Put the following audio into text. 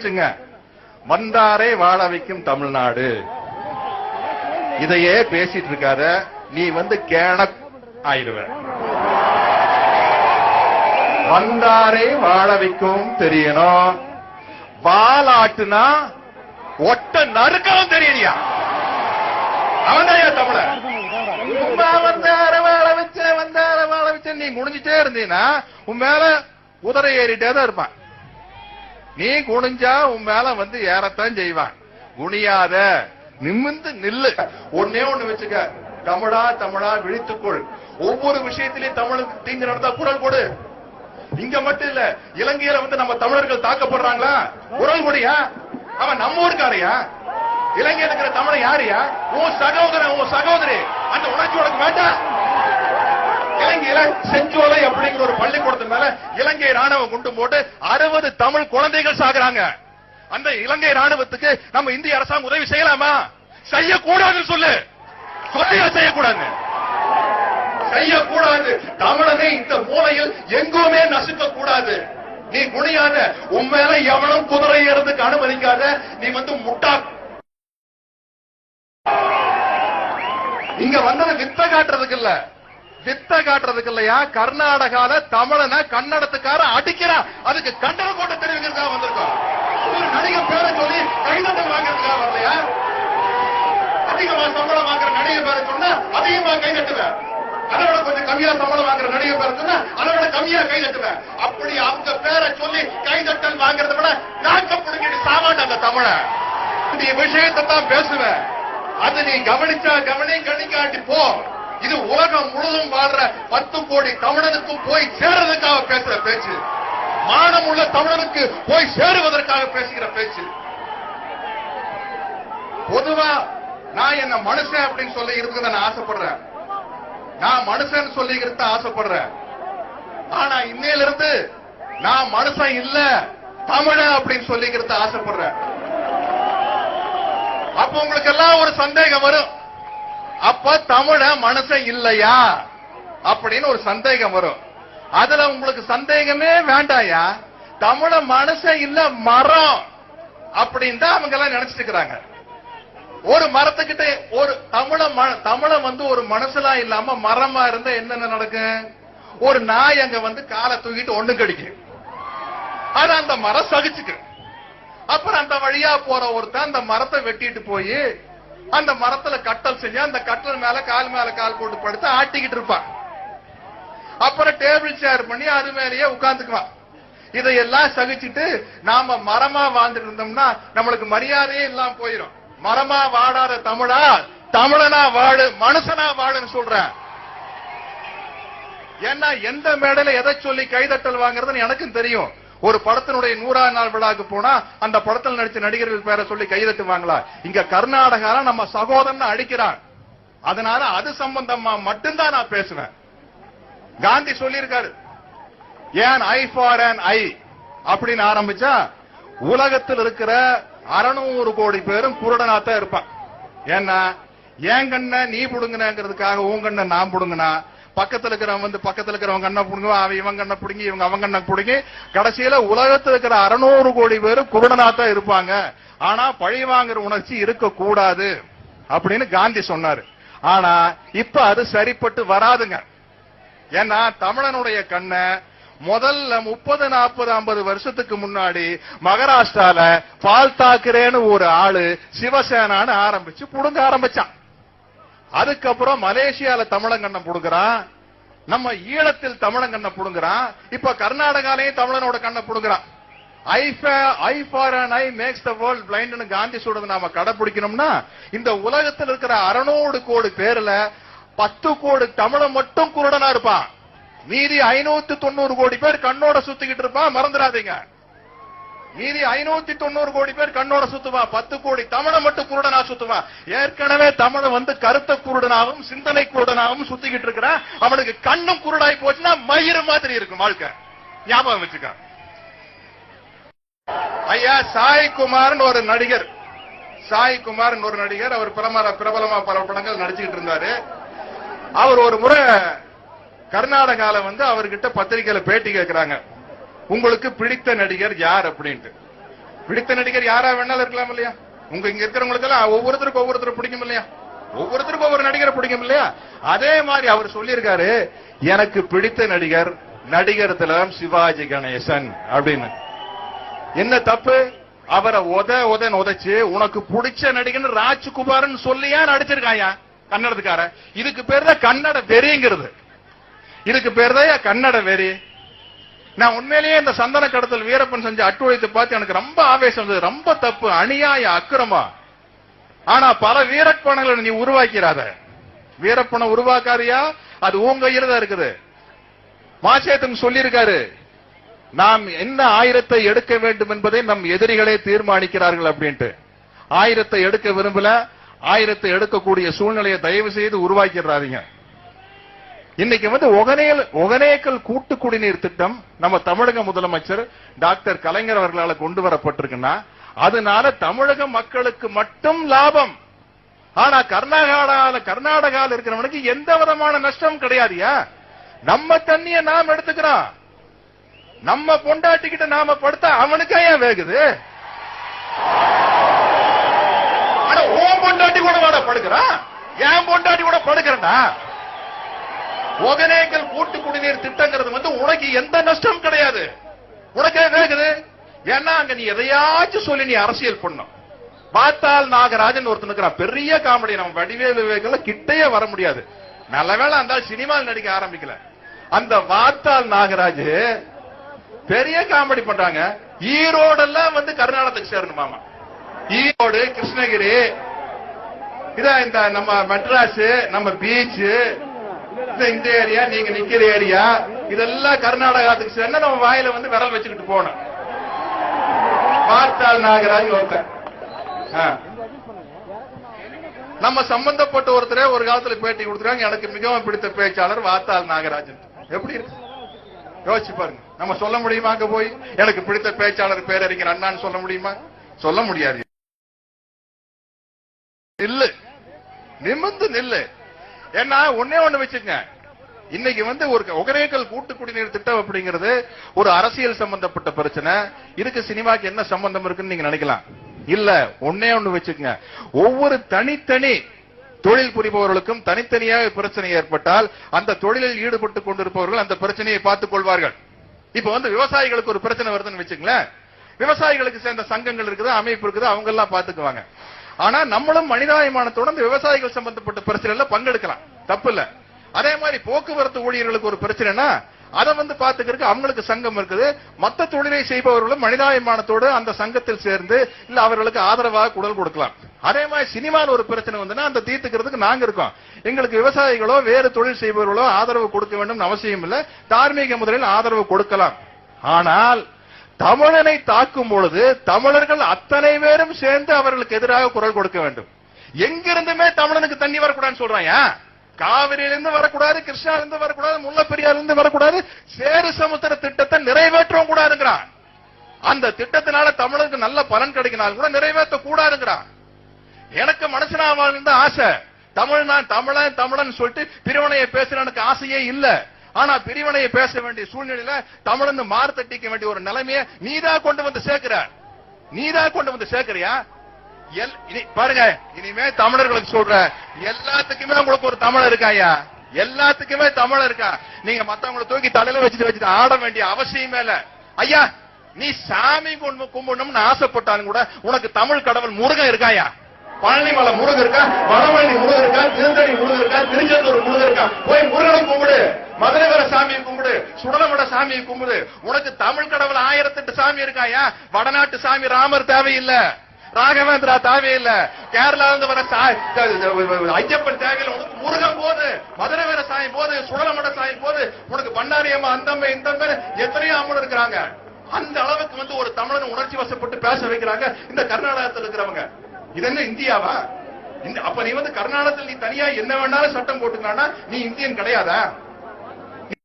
வச்சுங்க. வந்தாரை வாழ வைக்கும் தமிழ்நாடு இதையே பேசிட்டு இருக்காத, நீ கேண ஆயிடுவ. வந்தாரை வாழ வைக்கும் தெரியணும், வாலாட்டுனா ஒட்ட நறுக்கவும் தெரியலையா? அவன்தாயா தமிழ. வந்தார வாழ வச்ச வந்தார வாழ வச்ச நீ குனிஞ்சிட்டே இருந்தீங்கன்னா உன் மேல குதிரை ஏறிட்டே தான் இருப்பான். நீ குனிஞ்சா உன் மேல ஏறத்தான் செய்வான். குனியாத, நிமிந்து நில்லு. ஒன்னே ஒண்ணு வச்சுக்க, தமிழா தமிழா விழித்துக்கொள். ஒவ்வொரு விஷயத்திலையும் தமிழுக்கு தீங்கு நடந்தா குரல் கொடு. இங்க மட்டும் இல்ல, இலங்கையில நம்ம தமிழர்கள் தாக்கப்படுறாங்களா, குரல் கொடியா? அவன் நம்ம ஊருக்காரையா? இலங்கையில் இருக்கிற தமிழை யாரையா? உன் சகோதரன், உன் சகோதரி. அந்த உணர்ச்சி உனக்கு வேண்டாம்? இலங்கையில செஞ்சோலை அப்படிங்கிற ஒரு பள்ளிக்கூடத்து மேல இலங்கை ராணுவம் குண்டு போட்டு 60 தமிழ் குழந்தைகள் சாகுறாங்க. அந்த இலங்கை ராணுவத்துக்கு நம்ம இந்திய அரசாங்கம் உதவி செய்யலாமா? செய்யக்கூடாதுன்னு சொல்லு. செய்யக்கூடாது, செய்யக்கூடாது. தமிழனை இந்த மூலையில் எங்குமே நசுக்க கூடாது. நீ குனியாத, உன் மேல எவனும் குதிரை ஏறதுக்கு அனுமதிக்காத. நீ முட்டா. இங்க வந்தது வித்த காட்டுறதுக்கு இல்ல, வித்த காட்டுறதுக்கு இல்லையா? கர்நாடகால தமிழனை கன்னடத்துக்கார அடிக்கிறான், அதுக்கு கண்டன போட்டு தெரிவிக்கிறதுக்காக வந்திருக்கோம். ஒரு நடிகர் பேரை சொல்லி கைதட்டல் வாங்குறதுக்காக வரலையா? அதிகமா சம்பளம் வாங்குற நடிகர் பேரை சொன்னா அதிகமா கைதட்டுவேன், அதை விட கொஞ்சம் கம்மியா சம்பளம் வாங்குற நடிகர் பேரை சொன்னா அதை விட கம்மியா கைதட்டுவேன். அப்படி அவங்க பேரை சொல்லி கைதட்டல் வாங்குறத விட நாக்க புடுங்கிட்டு சாமான் அந்த தமிழ. இந்த விஷயத்தை தான் பேசுவேன். அது நீ கவனிச்சா கவனி, கணிக்காட்டி போ. இது உலகம் முழுவதும் வாழ்ற 10 கோடி தமிழனுக்கும் போய் சேர்றதுக்காக பேசுற பேச்சு, மானம் உள்ள தமிழனுக்கு போய் சேருவதற்காக பேசுகிற பேச்சு. பொதுவா நான் என்ன மனுஷன் அப்படின்னு சொல்லி இருக்கிறத நான் ஆசைப்படுறேன், நான் மனுஷன் சொல்லிக்கிறத ஆசைப்படுறேன். ஆனா இன்னையிலிருந்து நான் மனுஷன் இல்ல, தமிழன் அப்படின்னு சொல்லிக்கிறத ஆசைப்படுறேன். அப்ப உங்களுக்கு எல்லாம் ஒரு சந்தேகம் வரும், அப்ப தமிழ மனுஷன் இல்லையா அப்படின்னு ஒரு சந்தேகம் வரும். அதுல உங்களுக்கு சந்தேகமே வேண்டாயா, தமிழ மனுஷன் இல்ல மரம் அப்படின்னு தான் அவங்க எல்லாம் நினைச்சிட்டு இருக்கிறாங்க. ஒரு மரத்துக்கிட்ட ஒரு தமிழ ஒரு மனுஷனா இல்லாம மரமா இருந்தா என்னென்ன நடக்கும்? ஒரு நாய் அங்க காலை தூக்கிட்டு ஒண்ணு கடிக்கும், அது அந்த மரம் சகிச்சுக்கு. அப்புறம் அந்த வழியா போற ஒருத்தன் அந்த மரத்தை வெட்டிட்டு போய் அந்த மரத்துல கட்டல் செஞ்சு அந்த கட்டல் மேல கால் போட்டு படுத்து ஆட்டிக்கிட்டு இருப்பான். அப்புறம் டேபிள் சேர் பண்ணி அது மேலேயே உட்கார்ந்துக்குவான். இதையெல்லாம் சகிச்சுட்டு நாம மரமா வாழ்ந்துட்டு இருந்தோம்னா நம்மளுக்கு மரியாதையே இல்லாம போயிடும். மரமா வாடாத தமிழா, தமிழனா வாழு, மனுஷனா வாழுன்னு சொல்றேன். ஏன்னா எந்த மேடையில எதை சொல்லி கைதட்டல் வாங்குறதுன்னு எனக்கும் தெரியும். ஒரு படத்தினுடைய 100ஆம் நாள் விழாக்கு போனா அந்த படத்தில் நடிச்ச நடிகர்கள் பேரை சொல்லி கைதட்டுவாங்களா? இங்க கர்நாடகால நம்ம சகோதரன் அடிக்கிறான், அதனால அது சம்பந்தமா மட்டும்தான் நான் பேசுவேன். காந்தி சொல்லியிருக்காரு, ஏன் ஐ ஃபார் an ஐ அப்படின்னு ஆரம்பிச்சா உலகத்தில் இருக்கிற 600 கோடி பேரும் குருடனாத்தான் இருப்பான். ஏன்னா என் கண்ண நீ புடுங்கினங்கிறதுக்காக உன் கண்ண நான் புடுங்கினா, பக்கத்துல இருக்கிறவங்க கண்ணை புடுங்குவா, அவன் இவன் கண்ணை புடுங்கி இவங்க அவங்க கண்ணை புடுங்கி கடைசியில உலகத்தில் இருக்கிற 600 கோடி பேரும் குருடனாத்தான் இருப்பாங்க. ஆனா பழி வாங்குற உணர்ச்சி இருக்க கூடாது அப்படின்னு காந்தி சொன்னாரு. ஆனா இப்ப அது சரிப்பட்டு வராதுங்க. ஏன்னா தமிழனுடைய கண்ணை முதல்ல 30, 40, 50 வருஷத்துக்கு முன்னாடி மகாராஷ்டிரால பால் தாக்கரேன்னு ஒரு ஆளு சிவசேனான்னு ஆரம்பிச்சு புடுங்க ஆரம்பிச்சான். அதுக்கப்புறம் மலேசியால தமிழங்கண்ண புடுங்குறான், நம்ம ஈழத்தில் தமிழங்கண்ண புடுங்குறான், இப்ப கர்நாடகாலையும் தமிழனோட கண்ணை புடுங்குறான். Eye for an eye makes the world பிளைண்ட்னு காந்தி சொல்றது நாம கடைபிடிக்கணும்னா இந்த உலகத்தில் இருக்கிற 600 கோடி பேர்ல 10 கோடி தமிழன் மட்டும் குருடனா இருப்பான், மீதி 590 கோடி பேர் கண்ணோட சுத்திக்கிட்டு இருப்பான். மறந்துடாதீங்க, மீதி 590 கோடி பேர் கண்ணோட சுத்துவான், 10 கோடி தமிழ மட்டும் குருடனா சுத்துவான். ஏற்கனவே தமிழன் கருத்த குருடனாவும் சிந்தனை குருடனாவும் சுத்திக்கிட்டு இருக்கிறான். அவனுக்கு கண்ணும் குருடாய் போச்சுன்னா மயிறு மாதிரி இருக்கும் வாழ்க்கை. ஞாபகம் வச்சுக்க. ஐயா சாய்குமார்னு ஒரு நடிகர், அவர் பிரபலமா பல படங்கள் நடிச்சுக்கிட்டு இருந்தாரு. அவர் ஒரு முறை கர்நாடகால அவர்கிட்ட பத்திரிகையில பேட்டி கேட்கிறாங்க, உங்களுக்கு பிடித்த நடிகர் யார் அப்படின்ட்டு. பிடித்த நடிகர் யாரா வேணாலும் இருக்கலாம் இல்லையா? உங்க இங்க இருக்கிறவங்களுக்கு எல்லாம் ஒவ்வொருத்தருக்கும் ஒவ்வொருத்தர் பிடிக்கும் இல்லையா? ஒவ்வொருத்தருக்கும் ஒவ்வொரு நடிகரை பிடிக்கும் இல்லையா? அதே மாதிரி அவர் சொல்லியிருக்காரு, எனக்கு பிடித்த நடிகர் நடிகர் திலகம் சிவாஜி கணேசன் அப்படின்னு. என்ன தப்பு? அவரை உதைச்சு உனக்கு பிடிச்ச நடிகர் ராஜ்குமார்னு சொல்லியா நடிச்சிருக்காயா கன்னடத்துக்கார. இதுக்கு பேர் தான் கன்னட வெறிங்கிறது. இதுக்கு பேர் தான் கன்னட வெறி. நான் உண்மையிலேயே இந்த சந்தன கடத்தல் வீரப்பன் செஞ்ச அட்டுழியத்தை பார்த்து எனக்கு ரொம்ப ஆவேசம் வந்தது. ரொம்ப தப்பு, அநியாய, அக்கிரமா. ஆனா பல வீரப்பணங்களை நீ உருவாக்கிறாத. வீரப்பனை உருவாக்காரியா? அது உங்க கையில தான் இருக்குது. மாசேத்தன் சொல்லியிருக்காரு, நாம் என்ன ஆயிரத்தை எடுக்க வேண்டும் என்பதை நம் எதிரிகளே தீர்மானிக்கிறார்கள் அப்படின்ட்டு. ஆயிரத்தை எடுக்க விரும்பல, ஆயிரத்தை எடுக்கக்கூடிய சூழ்நிலையை தயவு செய்து உருவாக்கிறாதீங்க. இன்னைக்கு ஒகனேக்கல் கூட்டு குடிநீர் திட்டம் நம்ம தமிழக முதலமைச்சர் டாக்டர் கலைஞர் அவர்களால் கொண்டு வரப்பட்டிருக்குன்னா அதனால தமிழக மக்களுக்கு மட்டும் லாபம். ஆனா கர்நாடகாவில் இருக்கிறவனுக்கு எந்த விதமான நஷ்டம் கிடையாதுயா. நம்ம தண்ணிய நாம் எடுத்துக்கிறோம். நம்ம பொண்டாட்டிக்கிட்ட நாம படுத்தா அவனுக்கு ஏன் வேகுது? ஆனா உன் பொண்டாட்டி கூட வாட படுக்கிறான், என் பொண்டாட்டி கூட படுக்கிறா. ஒகனேக்கல் கூட்டு குடிநீர் திட்டங்கிறது உனக்கு எந்த நஷ்டம் கிடையாது. உனக்கே வேகுது. ஏன்னா அங்க நீ எதையாச்சும் சொல்லி நீ அரசியல் பண்ணும். வாத்தால் நாகராஜன் ஒருத்தனுக்கு பெரிய காமெடி. நம்ம வடிவேலு விவேகல கிட்டையே வர முடியாது. நல்லவேளை அந்த சினிமாவில் நடிக்க ஆரம்பிக்கல. அந்த வாத்தால் நாகராஜ் பெரிய காமெடி பண்றாங்க. ஈரோடெல்லாம் கர்நாடகத்துக்கு சேரணுமாமா. ஈரோடு, கிருஷ்ணகிரி, இதான் இந்த நம்ம மெட்ராஸ், நம்ம பீச், இந்த ஏரியா, நீங்க நிக்கிற ஏரியா, இதெல்லாம் கர்நாடகத்துக்கு சேர்ந்து நம்ம வாயில விரல் வச்சுக்கிட்டு போனோம். வாத்தால் நாகராஜ் ஒருத்தர். நம்ம சம்பந்தப்பட்ட ஒருத்தரே ஒரு காலத்துல பேட்டி கொடுத்துருக்காங்க, எனக்கு மிகவும் பிடித்த பேச்சாளர் வாத்தால் நாகராஜன். எப்படி இருக்கு யோசிச்சு பாருங்க. நம்ம சொல்ல முடியுமா அங்க போய் எனக்கு பிடித்த பேச்சாளர் பேரறிஞர் அண்ணான்னு சொல்ல முடியுமா? சொல்ல முடியாது. இல்ல, நிமிர்ந்து நில்லு. ஏன்னா ஒன்னே ஒண்ணு வச்சுங்க, இன்னைக்கு ஒரு ஒகனேக்கல் கூட்டு குடிநீர் திட்டம் அப்படிங்கிறது ஒரு அரசியல் சம்பந்தப்பட்ட பிரச்சனை. இதுக்கு சினிமாக்கு என்ன சம்பந்தம் இருக்குன்னு நீங்க நினைக்கலாம். இல்ல, ஒன்னே ஒண்ணு வச்சுக்கங்க, ஒவ்வொரு தனித்தனி தொழில் புரிபவர்களுக்கும் தனித்தனியாக பிரச்சனை ஏற்பட்டால் அந்த தொழிலில் ஈடுபட்டு கொண்டிருப்பவர்கள் அந்த பிரச்சனையை பார்த்துக் கொள்வார்கள். இப்ப விவசாயிகளுக்கு ஒரு பிரச்சனை வருதுன்னு வச்சுங்களேன், விவசாயிகளுக்கு சேர்ந்த சங்கங்கள் இருக்குது, அமைப்பு இருக்குது, அவங்க எல்லாம் பாத்துக்குவாங்க. ஆனா நம்மளும் மனிதாபிமானத்தோட விவசாயிகள் சம்பந்தப்பட்ட பிரச்சனைல பங்கெடுக்கலாம், தப்பு இல்ல. அதே மாதிரி போக்குவரத்து ஊழியர்களுக்கு ஒரு பிரச்சனைனா அதை பாத்துக்கிறதுக்கு அவங்களுக்கு சங்கம் இருக்குது. மற்ற தொழிலை செய்பவர்களும் மனிதாபிமானத்தோடு அந்த சங்கத்தில் சேர்ந்து இல்ல அவர்களுக்கு ஆதரவாக குரல் கொடுக்கலாம். அதே மாதிரி சினிமாவில் ஒரு பிரச்சனை வந்துன்னா அந்த தீர்த்துக்கிறதுக்கு நாங்க இருக்கோம். எங்களுக்கு விவசாயிகளோ வேறு தொழில் செய்பவர்களோ ஆதரவு கொடுக்க வேண்டும் அவசியம் இல்ல. தார்மீக முறையில் ஆதரவு கொடுக்கலாம். ஆனால் தமிழனை தாக்கும் பொழுது தமிழர்கள் அத்தனை பேரும் சேர்ந்து அவர்களுக்கு எதிராக குரல் கொடுக்க வேண்டும். எங்கிருந்துமே தமிழனுக்கு தண்ணி வரக்கூடாதுன்னு சொல்றாங்க. காவிரியிலிருந்து வரக்கூடாது, கிருஷ்ணாலிருந்து வரக்கூடாது, முல்லை பெரியாரிலிருந்து வரக்கூடாது, சேரு சமுத்திர திட்டத்தை நிறைவேற்றவும் கூடாதுங்கிறான். அந்த திட்டத்தினால தமிழருக்கு நல்ல பலன் கிடைக்கினாலும் கூட நிறைவேற்ற கூடாதுங்கிறான். எனக்கு மனுஷனாவால் ஆசை, தமிழன் தமிழன் சொல்லிட்டு பிரிவினையை பேசுறனுக்கு ஆசையே இல்ல. ஆனா பிரிவினையை பேச வேண்டிய சூழ்நிலையில தமிழன் மார்த்தட்டிக்க வேண்டிய ஒரு நிலைமையை நீதான் கொண்டு வந்து சேர்க்கிறியா? பாருங்க, இனிமே தமிழர்களுக்கு சொல்ற எல்லாத்துக்குமே உங்களுக்கு ஒரு தமிழ் இருக்காயா? எல்லாத்துக்குமே தமிழ் இருக்கா? நீங்க மத்தவங்களை தூக்கி தலையில வச்சுட்டு ஆட வேண்டிய அவசியமே இல்ல. ஐயா, நீ சாமி கும்பிடணும்னு ஆசைப்பட்டாலும் கூட உனக்கு தமிழ் கடவுள் முருகன் இருக்காயா? பழனிமலை முருகன் இருக்கா, வடவள்ளி முருகன் இருக்கா, திருத்தணி முருகன் இருக்கா, திருச்செந்தூர் முருகன் இருக்கா? போய் முருகனை கும்பிடு, மதுரை வர சாமியை கும்பிடு, சுடலமட சாமியை கும்பிடு. உனக்கு தமிழ் கடவுள் 1008 சாமி இருக்காயா? வடநாட்டு சாமி ராமர் தேவையில்லை, ராகவேந்திரா தேவையில்ல, கேரளா இருந்து வர ஐயப்பன் தேவையில்லை. உனக்கு முருகன் போது, மதுரை வீர சாமி போது, சுடலமட சாமி போது, உனக்கு பண்ணாரி அம்மா அந்தம்மை இந்த எத்தனையோ அம்மன் இருக்கிறாங்க. அந்த அளவுக்கு ஒரு தமிழன் உணர்ச்சி வசப்பட்டு பேச வைக்கிறாங்க இந்த கர்நாடகத்தில் இருக்கிறவங்க. இது என்ன இந்தியாவா? அப்ப நீ கர்நாடகத்தில் நீ தனியா என்ன வேணாலும் சட்டம் போட்டுக்கலாம்னா நீ இந்தியன் கிடையாதா?